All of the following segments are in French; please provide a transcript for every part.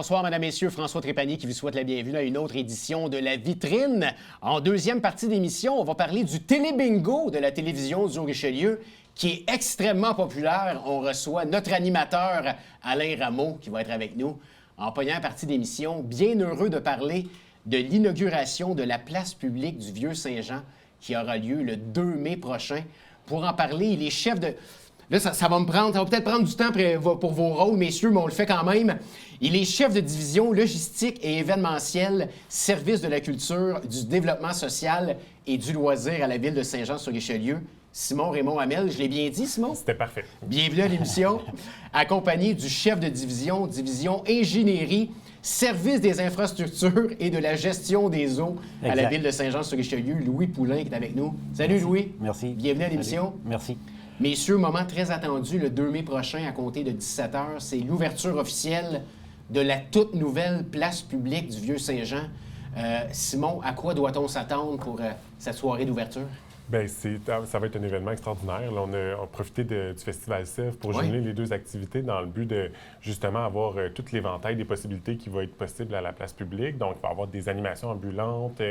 Bonsoir, Mesdames, Messieurs. François Trépanier qui vous souhaite la bienvenue à une autre édition de La Vitrine. En deuxième partie d'émission, on va parler du télébingo de la télévision du Richelieu qui est extrêmement populaire. On reçoit notre animateur Alain Rameau qui va être avec nous. En première partie d'émission, bien heureux de parler de l'inauguration de la place publique du Vieux-Saint-Jean qui aura lieu le 2 mai prochain. Pour en parler, il est chef de... Là, ça va peut-être prendre du temps pour vos rôles, messieurs, mais on le fait quand même. Il est chef de division logistique et événementiel, service de la culture, du développement social et du loisir à la ville de Saint-Jean-sur-Richelieu. Simon Raymond Hamel, je l'ai bien dit, Simon? C'était parfait. Bienvenue à l'émission, accompagné du chef de division ingénierie, service des infrastructures et de la gestion des eaux à la ville de Saint-Jean-sur-Richelieu, Louis Poulain qui est avec nous. Salut Louis. Merci. Bienvenue à l'émission. Salut. Merci. Messieurs, moment très attendu, le 2 mai prochain, à compter de 17h, c'est l'ouverture officielle de la toute nouvelle place publique du Vieux-Saint-Jean. Simon, à quoi doit-on s'attendre pour cette soirée d'ouverture? Bien, ça va être un événement extraordinaire. Là, on a profité du Festival CEV pour jumeler les deux activités dans le but de, justement, avoir tout l'éventail des possibilités qui va être possible à la place publique. Donc, il va y avoir des animations ambulantes,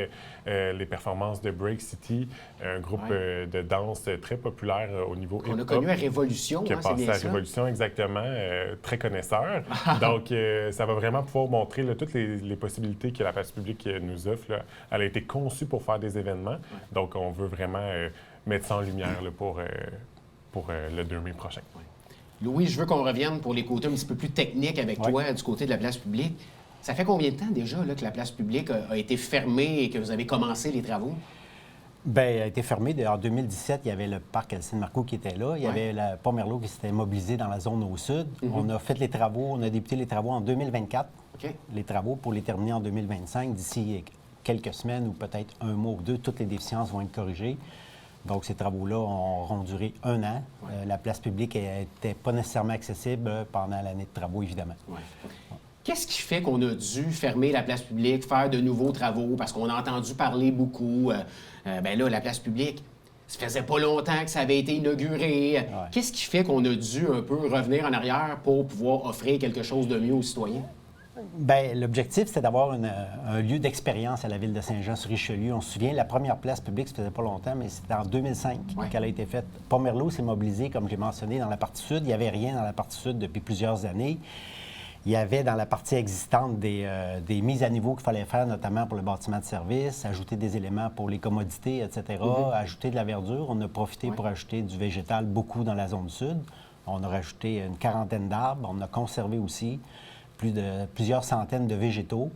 les performances de Break City, un groupe de danse très populaire au niveau hip-hop. On a connu à Révolution, qui a passé à Révolution, exactement, très connaisseur. Donc, ça va vraiment pouvoir montrer là, toutes les possibilités que la place publique nous offre. Là. Elle a été conçue pour faire des événements. Donc, on veut vraiment mettre ça en lumière là, pour le 2 mai prochain. Oui. Louis, je veux qu'on revienne pour les côtés un petit peu plus techniques avec toi du côté de la place publique. Ça fait combien de temps déjà là, que la place publique a été fermée et que vous avez commencé les travaux? Bien, elle a été fermée. En 2017, il y avait le parc Alcine-Marceau qui était là. Il y avait la Pomerleau qui s'était mobilisée dans la zone au sud. On a fait les travaux, on a débuté les travaux en 2024. Les travaux pour les terminer en 2025. D'ici quelques semaines ou peut-être un mois ou deux, toutes les déficiences vont être corrigées. Donc, ces travaux-là auront duré 1 an. La place publique n'était pas nécessairement accessible pendant l'année de travaux, évidemment. Qu'est-ce qui fait qu'on a dû fermer la place publique, faire de nouveaux travaux? Parce qu'on a entendu parler beaucoup. Bien là, la place publique, ça faisait pas longtemps que ça avait été inauguré. Qu'est-ce qui fait qu'on a dû un peu revenir en arrière pour pouvoir offrir quelque chose de mieux aux citoyens? Bien, l'objectif, c'était d'avoir un lieu d'expérience à la ville de Saint-Jean-sur-Richelieu. On se souvient, la première place publique, ça faisait pas longtemps, mais c'était en 2005 qu'elle a été faite. Pomerleau s'est mobilisé, comme j'ai mentionné, dans la partie sud. Il n'y avait rien dans la partie sud depuis plusieurs années. Il y avait dans la partie existante des mises à niveau qu'il fallait faire, notamment pour le bâtiment de service, ajouter des éléments pour les commodités, etc., ajouter de la verdure. On a profité pour ajouter du végétal beaucoup dans la zone sud. On a rajouté une quarantaine d'arbres. On a conservé aussi plusieurs centaines de végétaux.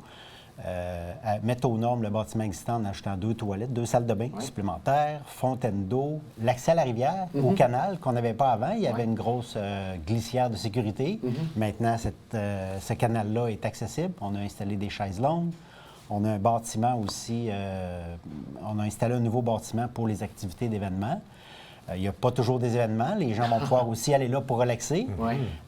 Mettre aux normes le bâtiment existant en ajoutant 2 toilettes, 2 salles de bain supplémentaires, fontaine d'eau, l'accès à la rivière, au canal qu'on n'avait pas avant. Il y avait une grosse glissière de sécurité. Maintenant, ce canal-là est accessible. On a installé des chaises longues. On a un bâtiment aussi, on a installé un nouveau bâtiment pour les activités d'événements. Il n'y a pas toujours des événements. Les gens vont pouvoir aussi aller là pour relaxer.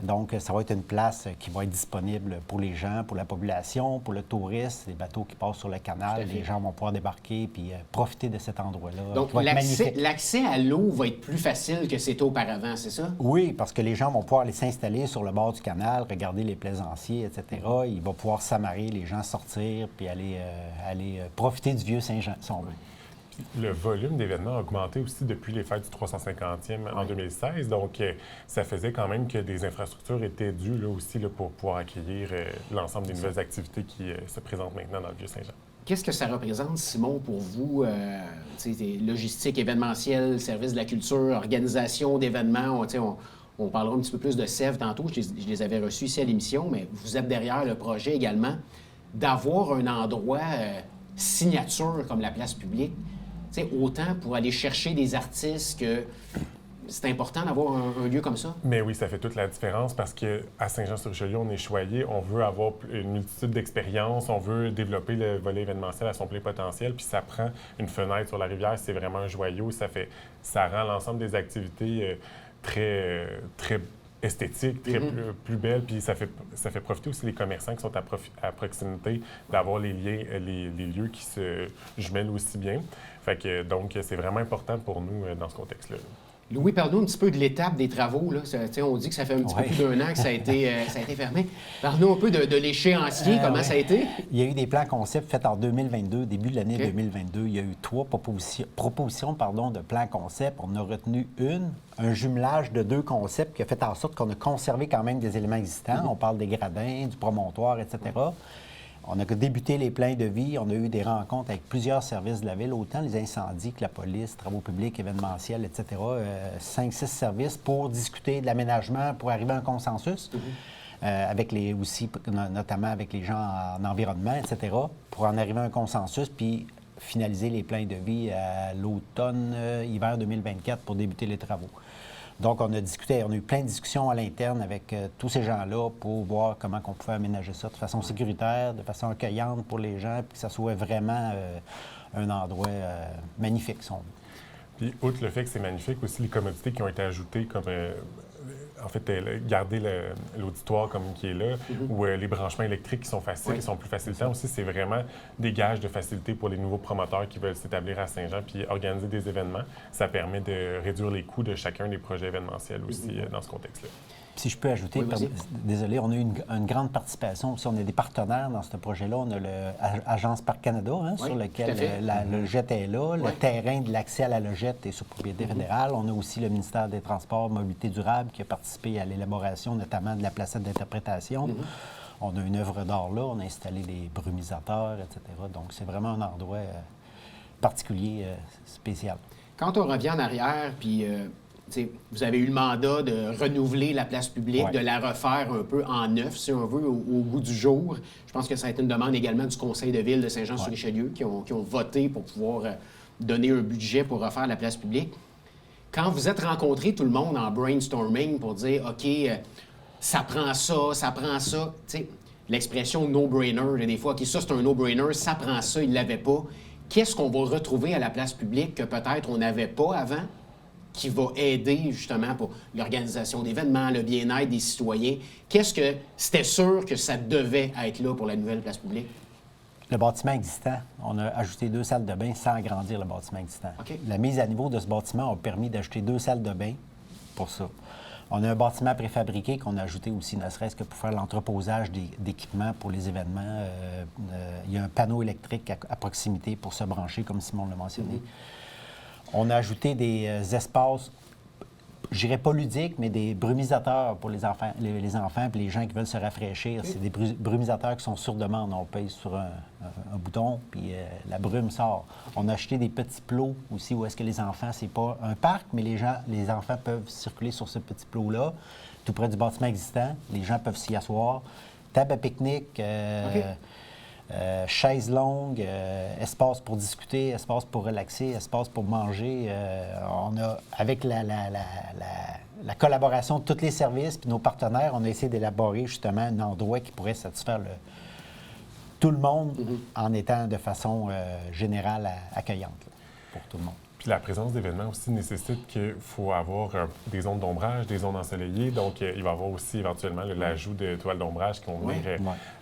Donc, ça va être une place qui va être disponible pour les gens, pour la population, pour le tourisme, les bateaux qui passent sur le canal. Les gens vont pouvoir débarquer puis profiter de cet endroit-là. Donc, l'accès à l'eau va être plus facile que c'était auparavant, c'est ça? Oui, parce que les gens vont pouvoir aller s'installer sur le bord du canal, regarder les plaisanciers, etc. Ils vont pouvoir s'amarrer, les gens sortir puis aller profiter du Vieux-Saint-Jean, si on veut. Le volume d'événements a augmenté aussi depuis les fêtes du 350e en 2016. Donc, ça faisait quand même que des infrastructures étaient dues là, aussi là, pour pouvoir accueillir l'ensemble des nouvelles activités qui se présentent maintenant dans le Vieux-Saint-Jean. Qu'est-ce que ça représente, Simon, pour vous? Logistique événementielle, service de la culture, organisation d'événements. On parlera un petit peu plus de CEV tantôt. Je les avais reçus ici à l'émission, mais vous êtes derrière le projet également d'avoir un endroit signature comme la place publique. Autant pour aller chercher des artistes que c'est important d'avoir un lieu comme ça. Mais oui, ça fait toute la différence parce qu'à Saint-Jean-sur-Richelieu, on est choyé, on veut avoir une multitude d'expériences, on veut développer le volet événementiel à son plein potentiel, puis ça prend une fenêtre sur la rivière, c'est vraiment un joyau, ça rend l'ensemble des activités très esthétique, plus belle, puis ça fait profiter aussi les commerçants qui sont à proximité d'avoir les lieux qui se jumellent aussi bien. Fait que, donc, c'est vraiment important pour nous dans ce contexte-là. Louis, parle-nous un petit peu de l'étape des travaux. Là. On dit que ça fait un petit peu plus d'un an que ça a été fermé. Parle-nous un peu de l'échéancier, comment ça a été? Il y a eu des plans concept faits en 2022, début de l'année 2022. Il y a eu 3 propositions de plans concept. On a retenu un jumelage de 2 concepts qui a fait en sorte qu'on a conservé quand même des éléments existants. On parle des gradins, du promontoire, etc. On a débuté les plans de vie. On a eu des rencontres avec plusieurs services de la Ville, autant les incendies que la police, travaux publics, événementiels, etc. 5-6 services pour discuter de l'aménagement, pour arriver à un consensus. Avec notamment avec les gens en environnement, etc., pour en arriver à un consensus, puis finaliser les plans de vie à l'automne, hiver 2024 pour débuter les travaux. Donc, on a eu plein de discussions à l'interne avec tous ces gens-là pour voir comment on pouvait aménager ça de façon sécuritaire, de façon accueillante pour les gens, puis que ça soit vraiment un endroit magnifique, si on veut. Puis, outre le fait que c'est magnifique, aussi les commodités qui ont été ajoutées, comme garder l'auditoire comme qui est là, ou les branchements électriques qui sont faciles, qui sont plus facilitants aussi, c'est vraiment des gages de facilité pour les nouveaux promoteurs qui veulent s'établir à Saint-Jean puis organiser des événements. Ça permet de réduire les coûts de chacun des projets événementiels aussi dans ce contexte-là. Si je peux ajouter, désolé, on a eu une grande participation aussi. On a des partenaires dans ce projet-là. On a l'Agence Parc Canada, sur lequel la logette est là. Le terrain de l'accès à la logette est sous propriété fédérale. On a aussi le ministère des Transports, Mobilité durable, qui a participé à l'élaboration notamment de la placette d'interprétation. On a une œuvre d'art là. On a installé des brumisateurs, etc. Donc, c'est vraiment un endroit particulier, spécial. Quand on revient en arrière, puis... vous avez eu le mandat de renouveler la place publique, de la refaire un peu en neuf, si on veut, au goût du jour. Je pense que ça a été une demande également du Conseil de ville de Saint-Jean-sur-Richelieu qui ont voté pour pouvoir donner un budget pour refaire la place publique. Quand vous êtes rencontrés tout le monde en brainstorming pour dire « OK, ça prend ça », l'expression « no-brainer », des fois, « OK, ça c'est un no-brainer, ça prend ça, il ne l'avait pas », qu'est-ce qu'on va retrouver à la place publique que peut-être on n'avait pas avant? Qui va aider justement pour l'organisation d'événements, le bien-être des citoyens. Qu'est-ce que c'était sûr que ça devait être là pour la nouvelle place publique? Le bâtiment existant, on a ajouté 2 salles de bain sans agrandir le bâtiment existant. La mise à niveau de ce bâtiment a permis d'ajouter 2 salles de bain pour ça. On a un bâtiment préfabriqué qu'on a ajouté aussi, ne serait-ce que pour faire l'entreposage d'équipements pour les événements. Il y a un panneau électrique à proximité pour se brancher, comme Simon l'a mentionné. On a ajouté des espaces, je dirais pas ludiques, mais des brumisateurs pour les enfants et les gens qui veulent se rafraîchir. C'est des brumisateurs qui sont sur demande. On paye sur un bouton, puis la brume sort. On a acheté des petits plots aussi où est-ce que les enfants, c'est pas un parc, mais les enfants peuvent circuler sur ce petit plot-là, tout près du bâtiment existant. Les gens peuvent s'y asseoir. Table à pique-nique, chaises longues, espace pour discuter, espace pour relaxer, espace pour manger. On a, avec la collaboration de tous les services et nos partenaires, on a essayé d'élaborer justement un endroit qui pourrait satisfaire tout le monde en étant de façon générale accueillante pour tout le monde. Puis la présence d'événements aussi nécessite qu'il faut avoir des zones d'ombrage, des zones ensoleillées. Donc, il va y avoir aussi éventuellement l'ajout de toiles d'ombrage qui vont venir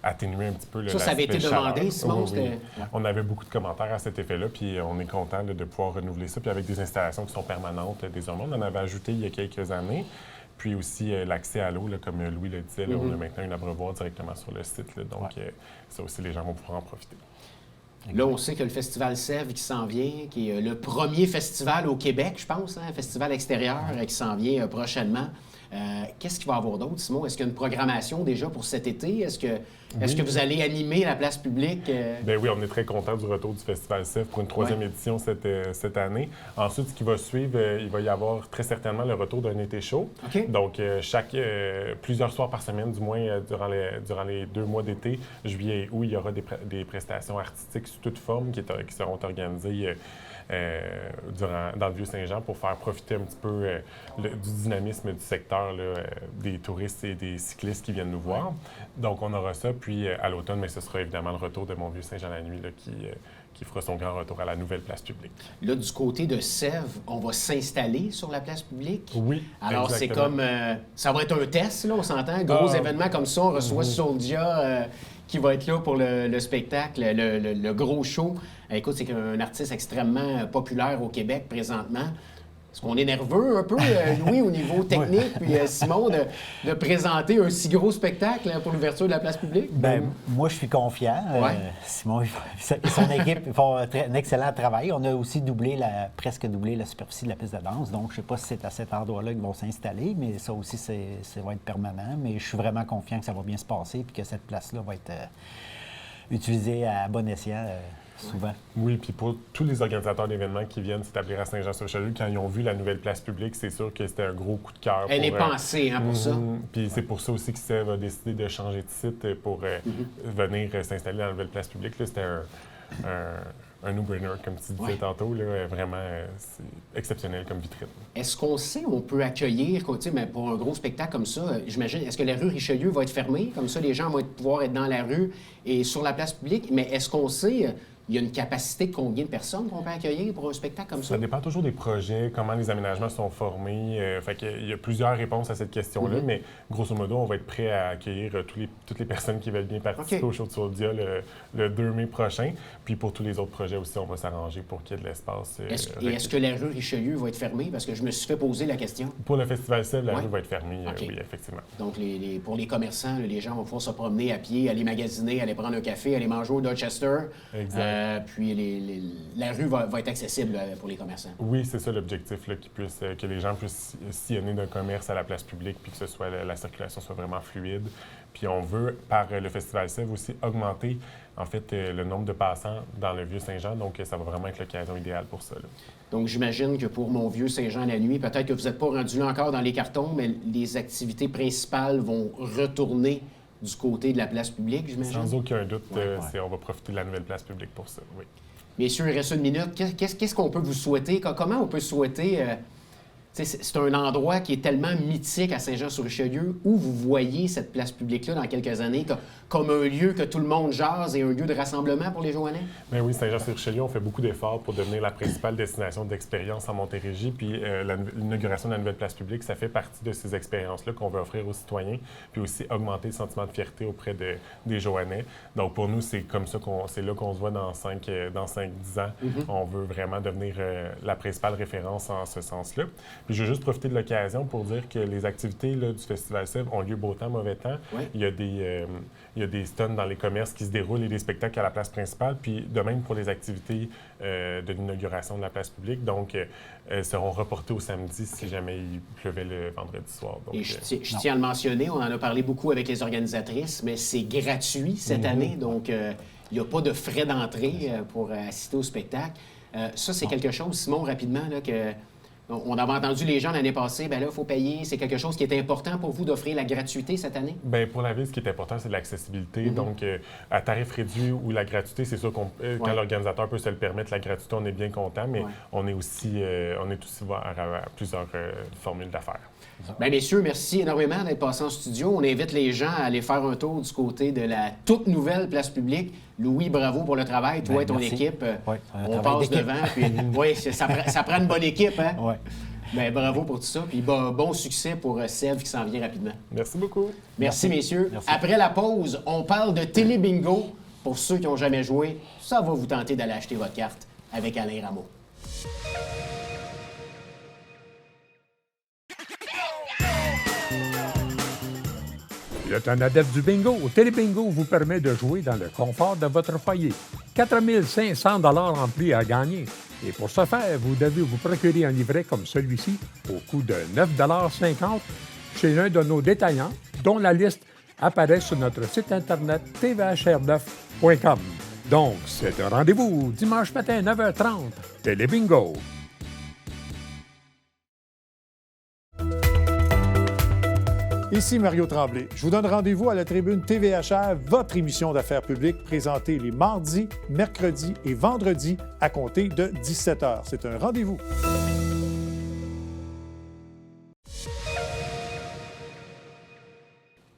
atténuer un petit peu le ça avait été demandé, Simon? On avait beaucoup de commentaires à cet effet-là, puis on est content de pouvoir renouveler ça. Puis avec des installations qui sont permanentes désormais. On en avait ajouté il y a quelques années. Puis aussi l'accès à l'eau, comme Louis le disait, on a maintenant un abreuvoir directement sur le site. Donc, ça aussi, les gens vont pouvoir en profiter. Là, on sait que le Festival Sèvres qui s'en vient, qui est le premier festival au Québec, je pense, un festival extérieur qui s'en vient prochainement. Qu'est-ce qu'il va y avoir d'autre, Simon? Est-ce qu'il y a une programmation déjà pour cet été? Est-ce que vous allez animer la place publique? Bien oui, on est très contents du retour du Festival Sèvres pour une 3e édition cette année. Ensuite, ce qui va suivre, il va y avoir très certainement le retour d'un été chaud. Donc, plusieurs soirs par semaine, du moins durant les 2 mois d'été, juillet et août, il y aura des prestations artistiques sous toute forme qui seront organisées dans le Vieux-Saint-Jean pour faire profiter un petit peu du dynamisme du secteur, des touristes et des cyclistes qui viennent nous voir. Donc, on aura ça. Puis, à l'automne, mais ce sera évidemment le retour de mon Vieux-Saint-Jean-la-Nuit qui fera son grand retour à la nouvelle place publique. Là, du côté de Sèvres, on va s'installer sur la place publique? Oui, alors, c'est comme... ça va être un test, là, on s'entend? Gros événement comme ça, on reçoit Soulja qui va être là pour le spectacle, le gros show. Écoute, c'est un artiste extrêmement populaire au Québec présentement. Est-ce qu'on est nerveux un peu, Louis, au niveau technique, puis Simon, de présenter un si gros spectacle pour l'ouverture de la place publique? Bien, moi, je suis confiant. Simon et son équipe font un excellent travail. On a aussi presque doublé la superficie de la piste de danse. Donc, je ne sais pas si c'est à cet endroit-là qu'ils vont s'installer, mais ça aussi, ça va être permanent. Mais je suis vraiment confiant que ça va bien se passer et que cette place-là va être utilisée à bon escient. Souvent. Oui, puis pour tous les organisateurs d'événements qui viennent s'établir à Saint-Jean-sur-Richelieu, quand ils ont vu la nouvelle place publique, c'est sûr que c'était un gros coup de cœur. Elle est pensée pour ça. Puis c'est pour ça aussi que Sèvres a décidé de changer de site pour venir s'installer dans la nouvelle place publique. Là, c'était un no-brainer, comme tu disais tantôt. Là, vraiment, c'est exceptionnel comme vitrine. Est-ce qu'on sait où on peut accueillir, mais pour un gros spectacle comme ça, j'imagine, est-ce que la rue Richelieu va être fermée? Comme ça, les gens vont pouvoir être dans la rue et sur la place publique. Mais est-ce qu'on sait... Il y a une capacité de combien de personnes qu'on peut accueillir pour un spectacle comme ça? Ça dépend toujours des projets, comment les aménagements sont formés. Il y a plusieurs réponses à cette question-là, mais grosso modo, on va être prêt à accueillir toutes les personnes qui veulent bien participer au Show de Saudia le 2 mai prochain. Puis pour tous les autres projets aussi, on va s'arranger pour qu'il y ait de l'espace. Est-ce que la rue Richelieu va être fermée? Parce que je me suis fait poser la question. Pour le Festival Sèvres, la rue va être fermée, oui, effectivement. Donc, pour les commerçants, les gens vont pouvoir se promener à pied, aller magasiner, aller prendre un café, aller manger au Dorchester. Exact. Puis la rue va être accessible pour les commerçants. Oui, c'est ça l'objectif, là, que les gens puissent sillonner d'un commerce à la place publique puis que la circulation soit vraiment fluide. Puis on veut, par le Festival Sèvres aussi, augmenter en fait le nombre de passants dans le Vieux-Saint-Jean. Donc ça va vraiment être l'occasion idéale pour ça. Là. Donc j'imagine que pour mon Vieux-Saint-Jean la nuit, peut-être que vous n'êtes pas rendu là encore dans les cartons, mais les activités principales vont retourner du côté de la place publique, j'imagine? Sans aucun doute, on va profiter de la nouvelle place publique pour ça, oui. Messieurs, il reste une minute. Qu'est-ce qu'on peut vous souhaiter? Comment on peut souhaiter... c'est un endroit qui est tellement mythique à Saint-Jean-sur-Richelieu. Où vous voyez cette place publique-là dans quelques années comme un lieu que tout le monde jase et un lieu de rassemblement pour les Joannais? Bien oui, Saint-Jean-sur-Richelieu, on fait beaucoup d'efforts pour devenir la principale destination d'expérience en Montérégie. Puis l'inauguration de la nouvelle place publique, ça fait partie de ces expériences-là qu'on veut offrir aux citoyens, puis aussi augmenter le sentiment de fierté auprès des Joannais. Donc pour nous, c'est comme ça c'est là qu'on se voit dans 5-10 ans. On veut vraiment devenir la principale référence en ce sens-là. Puis je veux juste profiter de l'occasion pour dire que les activités là, du Festival Sèvres ont lieu beau temps, mauvais temps. Oui. Il y a des stunts dans les commerces qui se déroulent et des spectacles à la place principale. Puis de même pour les activités de l'inauguration de la place publique. Donc, elles seront reportées au samedi si jamais il pleuvait le vendredi soir. Donc, et je tiens à le mentionner, on en a parlé beaucoup avec les organisatrices, mais c'est gratuit cette année. Donc, il n'y a pas de frais d'entrée pour assister au spectacle. Ça, c'est quelque chose, Simon, rapidement, là, que... On avait entendu les gens l'année passée, bien là, il faut payer. C'est quelque chose qui est important pour vous d'offrir la gratuité cette année? Bien, pour la ville, ce qui est important, c'est l'accessibilité. Donc, à tarif réduit ou la gratuité, c'est sûr quand l'organisateur peut se le permettre, la gratuité, on est bien content, mais on est aussi ouvert à plusieurs formules d'affaires. Bien, messieurs, merci énormément d'être passés en studio. On invite les gens à aller faire un tour du côté de la toute nouvelle place publique. Louis, bravo pour le travail. Toi et ton équipe, on passe devant. Puis, ça prend une bonne équipe. Hein? Oui. Bien, bravo pour tout ça. Puis bon succès pour Sèvres qui s'en vient rapidement. Merci beaucoup. Merci messieurs. Merci. Après la pause, on parle de télé-bingo. Pour ceux qui n'ont jamais joué, ça va vous tenter d'aller acheter votre carte avec Alain Rameau. Vous êtes un adepte du bingo. Télébingo vous permet de jouer dans le confort de votre foyer. 4 500 $ en prix à gagner. Et pour ce faire, vous devez vous procurer un livret comme celui-ci au coût de 9,50 $ chez l'un de nos détaillants, dont la liste apparaît sur notre site internet tvhr9.com. Donc, c'est un rendez-vous dimanche matin 9h30. Télébingo. Ici Mario Tremblay. Je vous donne rendez-vous à la tribune TVHR, votre émission d'affaires publiques présentée les mardis, mercredis et vendredis à compter de 17h. C'est un rendez-vous.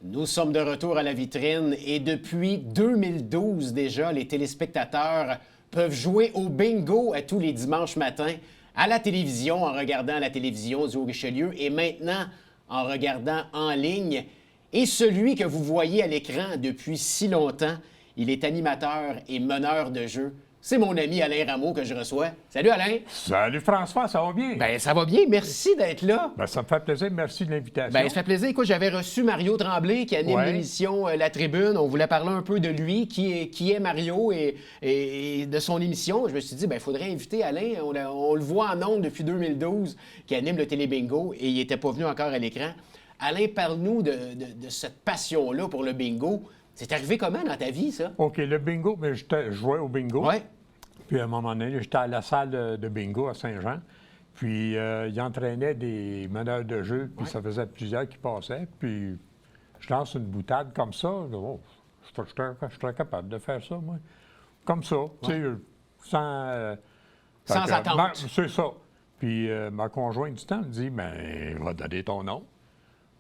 Nous sommes de retour à la vitrine et depuis 2012 déjà, les téléspectateurs peuvent jouer au bingo à tous les dimanches matins à la télévision en regardant la télévision du Haut-Richelieu et maintenant en regardant en ligne. Et celui que vous voyez à l'écran depuis si longtemps, il est animateur et meneur de jeu. C'est mon ami Alain Rameau que je reçois. Salut Alain! Salut François, ça va bien? Ben ça va bien, merci d'être là. Ben, ça me fait plaisir, merci de l'invitation. Ben ça fait plaisir. Écoute, j'avais reçu Mario Tremblay qui anime Ouais. l'émission La Tribune. On voulait parler un peu de lui, qui est Mario et de son émission. Je me suis dit, ben il faudrait inviter Alain. On le voit en ondes depuis 2012, qui anime le Télébingo et il n'était pas venu encore à l'écran. Alain, parle-nous de cette passion-là pour le bingo. C'est arrivé comment dans ta vie, ça? OK, le bingo, ben, je jouais au bingo. Ouais. Puis à un moment donné, j'étais à la salle de bingo à Saint-Jean. Puis il entraînait des meneurs de jeu, puis ça faisait plusieurs qui passaient. Puis je lance une boutade comme ça. Oh, je serais capable de faire ça, moi. Comme ça, tu sais, sans... Sans fait que, attente. c'est ça. Puis ma conjointe du temps me dit, ben, va donner ton nom.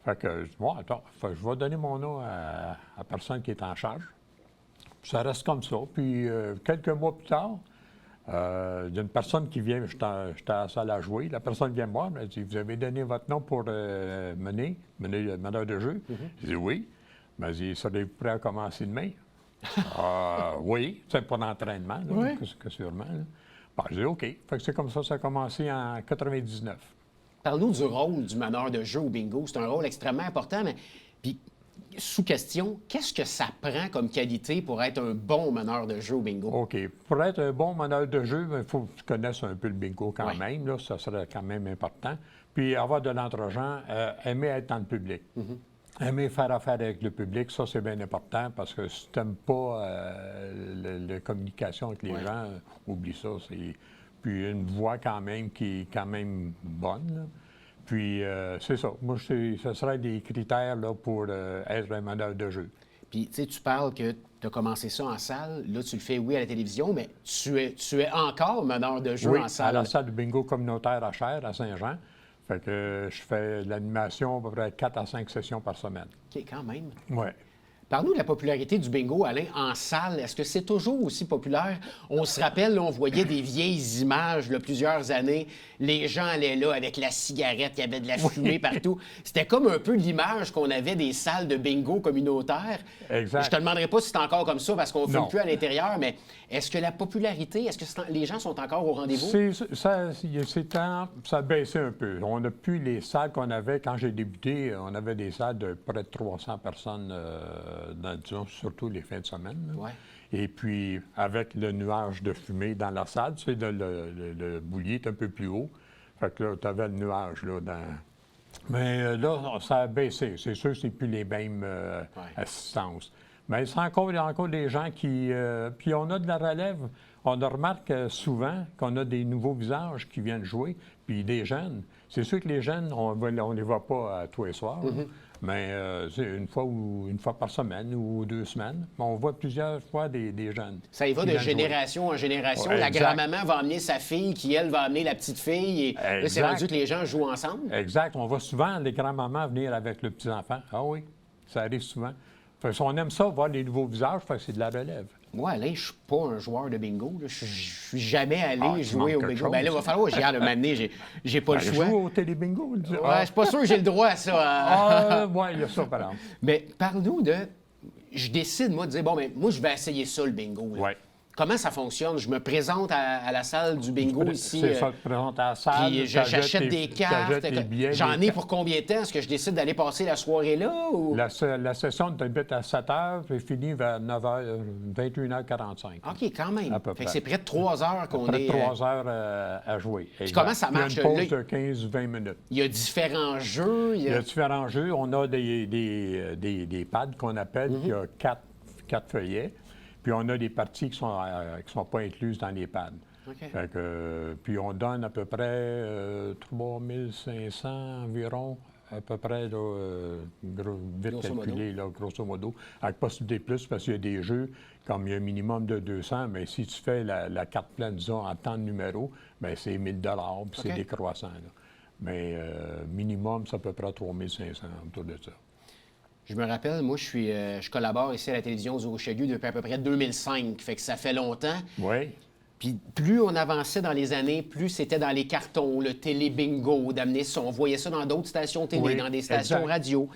Fait que je dis, bon, attends, je vais donner mon nom à la personne qui est en charge. Puis ça reste comme ça. Puis quelques mois plus tard, il y a une personne qui vient, j'étais à la salle à jouer, la personne vient me voir, elle dit, vous avez donné votre nom pour mener le meneur de jeu? Je dis, oui. Elle m'a dit, serez-vous prêt à commencer demain? Oui, c'est pour l'entraînement, là, Oui. que sûrement. Là. Ben, je dis, OK. Fait que c'est comme ça a commencé en 99. Parle-nous du rôle du meneur de jeu au bingo. C'est un rôle extrêmement important, mais puis sous question, qu'est-ce que ça prend comme qualité pour être un bon meneur de jeu au bingo? OK. Pour être un bon meneur de jeu, il faut que tu connaisses un peu le bingo quand Oui. même. Là, ça serait quand même important. Puis avoir de l'entre-gens, aimer être dans le public. Aimer faire affaire avec le public, ça, c'est bien important parce que si tu n'aimes pas la communication avec les gens, oublie ça. Puis une voix quand même qui est quand même bonne. Là. Puis c'est ça. Moi, ce serait des critères là, pour être un meneur de jeu. Puis, tu sais, tu parles que tu as commencé ça en salle. Là, tu le fais, oui, à la télévision, mais tu es encore meneur de jeu Oui, en à salle. la salle de bingo communautaire à Cher, à Saint-Jean. Fait que je fais de l'animation à peu près 4 à 5 sessions par semaine. OK, quand même. Oui. Parle-nous de la popularité du bingo, Alain, en salle. Est-ce que c'est toujours aussi populaire? On se rappelle, là, on voyait des vieilles images, là, plusieurs années. Les gens allaient là avec la cigarette, il y avait de la fumée partout. C'était comme un peu l'image qu'on avait des salles de bingo communautaires. Exact. Je te demanderai pas si c'est encore comme ça, parce qu'on ne Non. fume plus à l'intérieur, mais est-ce que la popularité, est-ce que les gens sont encore au rendez-vous? Ça a baissé un peu. On n'a plus les salles qu'on avait quand j'ai débuté. On avait des salles de près de 300 personnes, disons, surtout les fins de semaine. Là. Ouais. Et puis, avec le nuage de fumée dans la salle, tu sais, le boulier est un peu plus haut. Fait que là, tu avais le nuage là, dans... Mais là, ça a baissé. C'est sûr que c'est plus les mêmes assistances. Mais il y a encore des gens qui... puis on a de la relève. On remarque souvent qu'on a des nouveaux visages qui viennent jouer, puis des jeunes. C'est sûr que les jeunes, on ne les voit pas tous les soirs, mais c'est une fois par semaine ou 2 semaines. On voit plusieurs fois des jeunes. Ça y va qui de viennent jouer. génération en génération. Ouais, La exact. grand-maman va amener sa fille, qui, elle, va amener la petite fille. Et là, c'est Exact. rendu que les gens jouent ensemble. Exact. On voit souvent les grands-mamans venir avec le petit-enfant. Ah oui, ça arrive souvent. Fait que on aime ça, voir les nouveaux visages, fait que c'est de la relève. Moi, Alain, je suis pas un joueur de bingo. Là. Je suis jamais allé Tu jouer au manques quelque bingo. Ben là, il va chose. falloir que j'y aille un moment donné. J'ai pas le choix. Joue au télébingo. Ouais, je suis pas sûr que j'ai le droit à ça. Hein. Oui, il y a ça, par exemple. Mais parle-nous de... Je décide, moi, de dire, bon, mais moi, je vais essayer ça, le bingo. là. Ouais. Comment ça fonctionne? Je me présente à la salle du bingo ici. C'est ça, tu te présentes à la salle. Puis j'achète des cartes. Les billets, J'en les ai pour combien de temps? Est-ce que je décide d'aller passer la soirée là? Ou... La session débute à 7 h et finit vers 21h45. OK, quand même. À peu Fait que près. c'est près de 3 heures qu'on Près est... de 3 heures à jouer. Exact. comment ça marche, Il y a une là? pause de 15-20 minutes. Il y a différents jeux. Il y a différents jeux. On a des pads qu'on appelle, qui a 4 feuillets. Puis on a des parties qui sont pas incluses dans les pads. OK. Fait que, puis on donne à peu près 3500 environ, à peu près, là, vite Grosso calculé, là, grosso modo, avec possibilité de plus, parce qu'il y a des jeux, comme il y a un minimum de 200, mais si tu fais la carte pleine, disons, en temps de numéro, bien, c'est 1000 $, puis c'est OK. décroissant. Là. Mais minimum, c'est à peu près 3500 autour de ça. Je me rappelle, moi, je collabore ici à la télévision aux Richelieu depuis à peu près 2005. Fait que ça fait longtemps. Oui. Puis plus on avançait dans les années, plus c'était dans les cartons, le télé-bingo, d'amener ça. On voyait ça dans d'autres stations télé, Oui, dans des stations exact. radio,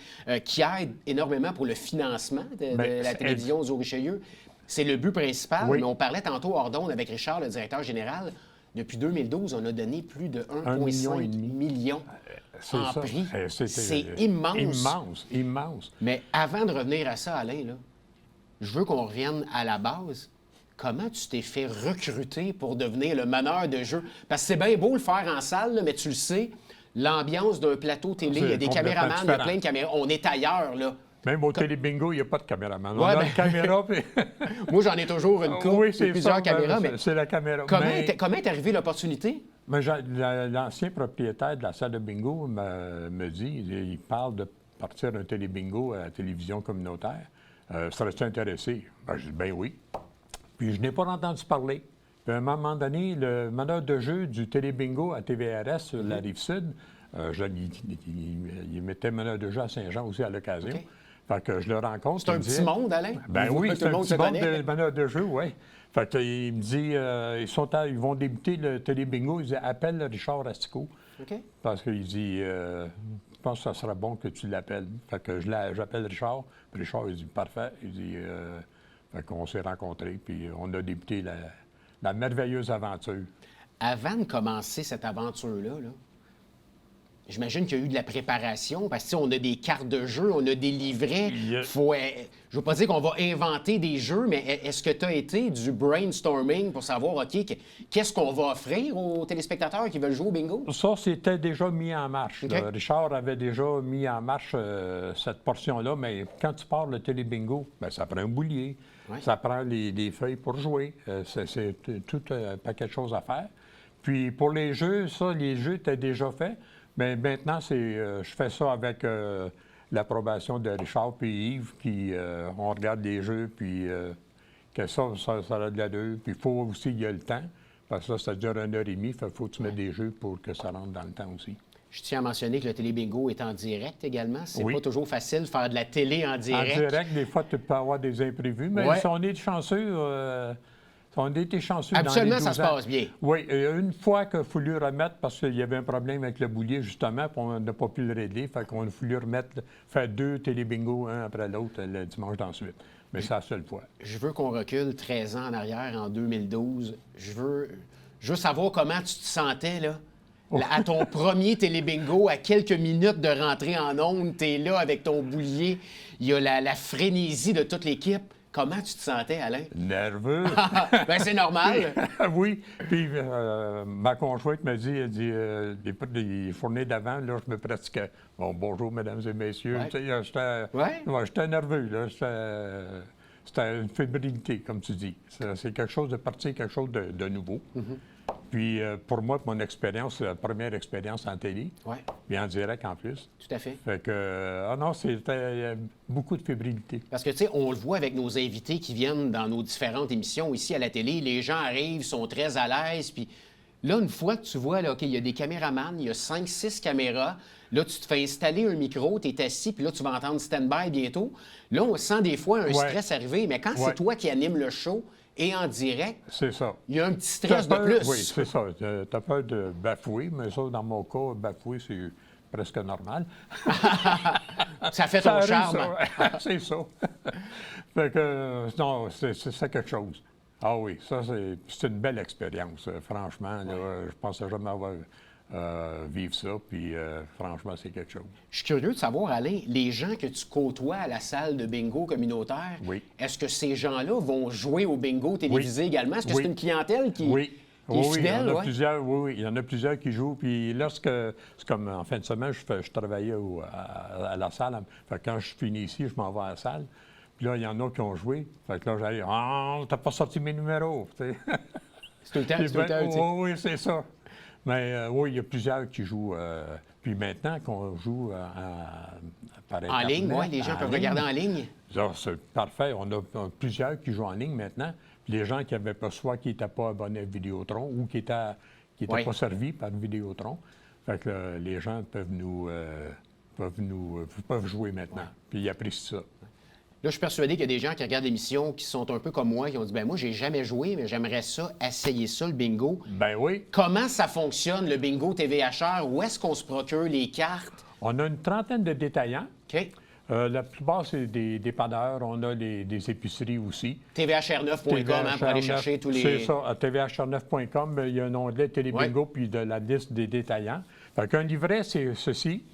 qui aident énormément pour le financement de Ben, la c'est- télévision aux Richelieu. C'est le but principal, Oui. mais on parlait tantôt hors d'onde avec Richard, le directeur général. Depuis 2012, on a donné plus de 1,5 million C'est en ça. prix. C'était C'est immense. Immense, immense. Mais avant de revenir à ça, Alain, là, je veux qu'on revienne à la base. Comment tu t'es fait recruter pour devenir le meneur de jeu? Parce que c'est bien beau le faire en salle, là, mais tu le sais, l'ambiance d'un plateau télé, il y a des complètement caméramans, il y a différent. plein de caméras. On est ailleurs, là. Même au télébingo, il n'y a pas de caméraman. On Ouais, a ben- une caméra, puis... Moi, j'en ai toujours une coupe, Oui, puis c'est plusieurs ça, caméras, mais c'est la caméra. comment est arrivée l'opportunité? Mais l'ancien propriétaire de la salle de bingo me dit, il parle de partir un télébingo à la télévision communautaire. Serais-tu intéressé? Ben, je dis, ben oui. Puis je n'ai pas entendu parler. Puis à un moment donné, le meneur de jeu du télébingo à TVRS sur la Rive-Sud, il mettait meneur de jeu à Saint-Jean aussi à l'occasion. OK. Fait que je le rencontre. C'est un il me petit disait- monde, Alain? Ben Tout oui, le c'est un monde petit se monde connaît. de meneur de jeu, oui. Fait qu'il me dit, ils vont débuter le télébingo. Il dit, appelle Richard Astico. OK. Parce qu'il dit, je pense que ça serait bon que tu l'appelles. Fait que j'appelle Richard. Puis Richard, il dit, parfait. Il dit, fait qu'on s'est rencontrés, puis on a débuté la merveilleuse aventure. Avant de commencer cette aventure-là, là, j'imagine qu'il y a eu de la préparation, parce que tu sais, on a des cartes de jeu, on a des livrets. Il y a- Faut, je veux pas dire qu'on va inventer des jeux, mais est-ce que tu as été du brainstorming pour savoir, OK, qu'est-ce qu'on va offrir aux téléspectateurs qui veulent jouer au bingo? Ça, c'était déjà mis en marche. OK. là. Richard avait déjà mis en marche cette portion-là, mais quand tu pars le télébingo, bien, ça prend un boulier, Ouais. ça prend les feuilles pour jouer. C'est tout un paquet de choses à faire. Puis pour les jeux, les jeux étaient déjà faits, mais maintenant, je fais ça avec l'approbation de Richard puis Yves, qui on regarde les jeux, puis que ça a de l'allure. Puis il faut aussi qu'il y ait le temps, parce que ça dure 1h30, il faut que tu mettes des jeux pour que ça rentre dans le temps aussi. Je tiens à mentionner que le télébingo est en direct également. C'est Oui. pas toujours facile de faire de la télé en direct. En direct, des fois, tu peux avoir des imprévus, mais Ouais. si on est chanceux, on a été chanceux Habituellement, dans les ça 12 se ans. passe bien. Oui, une fois qu'il a fallu remettre, parce qu'il y avait un problème avec le boulier, justement, puis on n'a pas pu le régler, fait qu'on a fallu faire 2 télébingos, un après l'autre, le dimanche d'ensuite. Mais c'est la seule fois. Je veux qu'on recule 13 ans en arrière, en 2012. Je veux savoir comment tu te sentais, là. À ton premier télébingo, à quelques minutes de rentrer en onde, t'es là avec ton boulier. Il y a la frénésie de toute l'équipe. Comment tu te sentais, Alain? Nerveux. Ben, c'est normal. Oui. Puis ma conjointe m'a dit, elle dit, les fournées d'avant, là, je me pratiquais. Bon, bonjour, mesdames et messieurs. Ouais. Tu sais, j'étais Ouais. j'étais nerveux, là. C'était une fébrilité, comme tu dis. C'est quelque chose de parti, quelque chose de nouveau. Puis pour moi, mon expérience, c'est la première expérience en télé, Oui, puis en direct en plus. tout à fait. Fait que, ah non, c'était beaucoup de fébrilité. Parce que, tu sais, on le voit avec nos invités qui viennent dans nos différentes émissions ici à la télé. Les gens arrivent, sont très à l'aise. Puis là, une fois que tu vois, là, OK, il y a des caméramans, il y a 5-6 caméras. Là, tu te fais installer un micro, tu es assis, puis là, tu vas entendre stand-by bientôt. Là, on sent des fois un Ouais. stress arriver. Mais quand c'est Ouais. toi qui anime le show et en direct, C'est ça. il y a un petit stress T'as de peur- plus. Oui, c'est ça. Tu as peur de bafouer, mais ça, dans mon cas, bafouer, c'est presque normal. Ça fait ton arrive, charme. ça. C'est ça. Fait que, non, c'est quelque chose. Ah oui, ça, c'est une belle expérience. Franchement, là, je pensais jamais avoir vivre ça, puis franchement, c'est quelque chose. Je suis curieux de savoir, Alain, les gens que tu côtoies à la salle de bingo communautaire, Oui. est-ce que ces gens-là vont jouer au bingo télévisé également? Est-ce que Oui. c'est une clientèle qui Oui. est Oui, fidèle? il y en a ouais? plusieurs, oui, il y en a plusieurs qui jouent. Puis lorsque, c'est comme en fin de semaine, je travaillais à la salle. Fait que quand je finis ici, je m'en vais à la salle. Puis là, il y en a qui ont joué. Fait que là, j'arrive, ah, t'as pas sorti mes numéros. Tu sais. C'est tout le temps, c'est tout le temps, tu sais. Oui, c'est ça. Mais oui, il y a plusieurs qui jouent. Puis maintenant qu'on joue par En Internet, ligne, oui, les gens en peuvent ligne, regarder en ligne. ça, c'est parfait. On a plusieurs qui jouent en ligne maintenant. Puis les gens qui n'avaient pas, soit qui n'étaient pas abonnés à Vidéotron ou qui n'étaient Oui. pas servis par Vidéotron. Fait que les gens peuvent peuvent jouer maintenant. Puis ils apprécient ça. Là, je suis persuadé qu'il y a des gens qui regardent l'émission qui sont un peu comme moi, qui ont dit, ben moi, j'ai jamais joué, mais j'aimerais ça, essayer ça, le bingo. Ben oui. Comment ça fonctionne, le bingo TVHR? Où est-ce qu'on se procure les cartes? On a une trentaine de détaillants. OK. La plupart, c'est des dépanneurs. On a des épiceries aussi. TVHR9.com pour aller chercher tous les... C'est ça. À TVHR9.com, il y a un onglet Télébingo puis de la liste des détaillants. Fait qu'un livret, c'est ceci.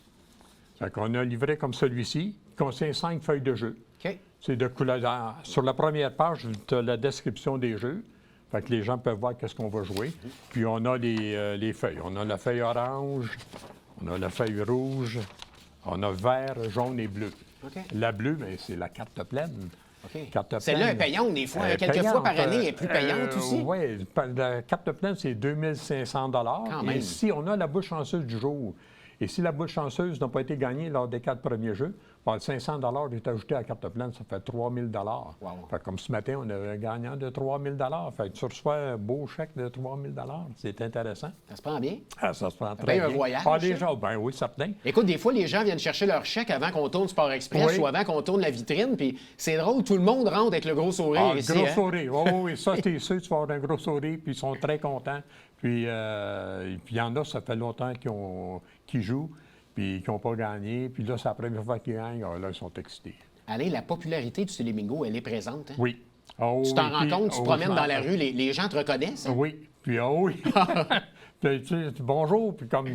Fait qu'on a un livret comme celui-ci qui contient 5 feuilles de jeu. OK. C'est de couleur. Sur la première page, tu as la description des jeux. Fait que les gens peuvent voir qu'est-ce qu'on va jouer. Puis on a les feuilles. On a la feuille orange, on a la feuille rouge, on a vert, jaune et bleu. OK. La bleue, bien, c'est la carte pleine. OK. Carte Celle-là est pleine. payante des fois. Elle est Quelques fois payante. par année, elle est plus payante aussi. Oui, la carte pleine, c'est 2500 Quand même. Et si on a la boule chanceuse du jour, et si la boule chanceuse n'a pas été gagnée lors des 4 premiers jeux, le 500 est ajouté à la carte pleine, ça fait 3000 Wow. Fait comme ce matin, on avait un gagnant de 3000 Fait que tu reçois un beau chèque de 3000 C'est intéressant. Ça se prend bien. Ah, ça se prend paye très un bien. voyage, Les ça? gens, ben oui, certain. Écoute, des fois, les gens viennent chercher leur chèque avant qu'on tourne Sport Express Oui. ou avant qu'on tourne la vitrine. Puis c'est drôle, tout le monde rentre avec le gros sourire Ah, ici. gros hein? sourire. Oui, ça, t'es sûr, tu vas avoir un gros sourire, puis ils sont très contents. Puis il y en a, ça fait longtemps qu'ils jouent, puis qui n'ont pas gagné. Puis là, c'est la première fois qu'ils gagnent, alors là, ils sont excités. Alain, la popularité du Télébingo, elle est présente. Hein? Oui. Oh, Tu t'en oui, rends puis- compte, tu te oh, promènes je dans m'en- la rue, les gens te reconnaissent. hein? Oui. Puis, oui. Puis, tu sais, bonjour, puis comme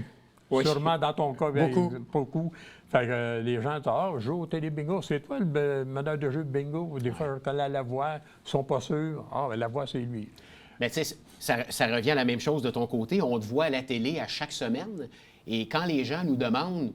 Oui. sûrement dans ton cas, bien, Beaucoup. beaucoup. Fait que les gens disent, ah, je joue au Télébingo, c'est toi le meneur de jeu de bingo. Des fois, je reconnais la voix, ils sont pas sûrs. Ah, ben, la voix, c'est lui. Mais tu sais, ça revient à la même chose de ton côté. On te voit à la télé à chaque semaine. Et quand les gens nous demandent,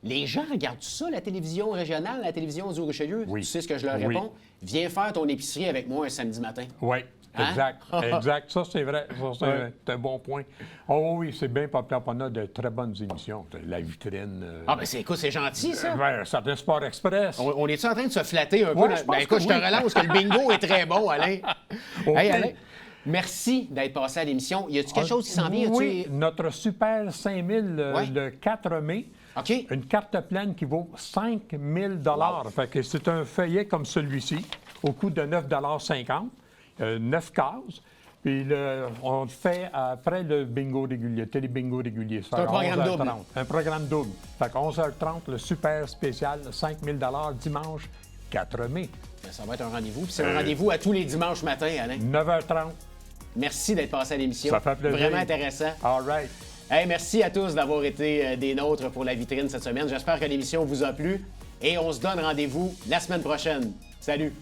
les gens regardent ça, la télévision régionale, la télévision du Richelieu? Oui. Tu sais ce que je leur Oui. réponds? Viens faire ton épicerie avec moi un samedi matin. Oui, Hein? exact. Exact. Ça, c'est vrai. Ça, c'est un bon point. Oh oui, c'est bien populaire. On a de très bonnes émissions. La vitrine. Ah, ben écoute, c'est gentil, ça. Certains Sport Express. On est-tu en train de se flatter un peu? Ouais, là? je pense Ben écoute, que je te oui. relance que le bingo est très bon, Alain. OK. Hey, Alain, merci d'être passé à l'émission. Y a-tu quelque chose qui s'en vient? Oui, notre Super 5000 Ouais. le 4 mai. OK. Une carte pleine qui vaut 5 000 Fait que c'est un feuillet comme celui-ci, au coût de 9,50 9 cases. Puis on le fait après le bingo régulier, télé-bingo régulier. C'est un programme double. Un programme double. Fait que 11h30, le super spécial, 5 000 dimanche 4 mai. Ben, ça va être un rendez-vous. Puis c'est un rendez-vous à tous les dimanches matins, Alain. 9h30. Merci d'être passé à l'émission. Ça fait plaisir. Vraiment intéressant. All right. Hey, merci à tous d'avoir été des nôtres pour la vitrine cette semaine. J'espère que l'émission vous a plu. Et on se donne rendez-vous la semaine prochaine. Salut!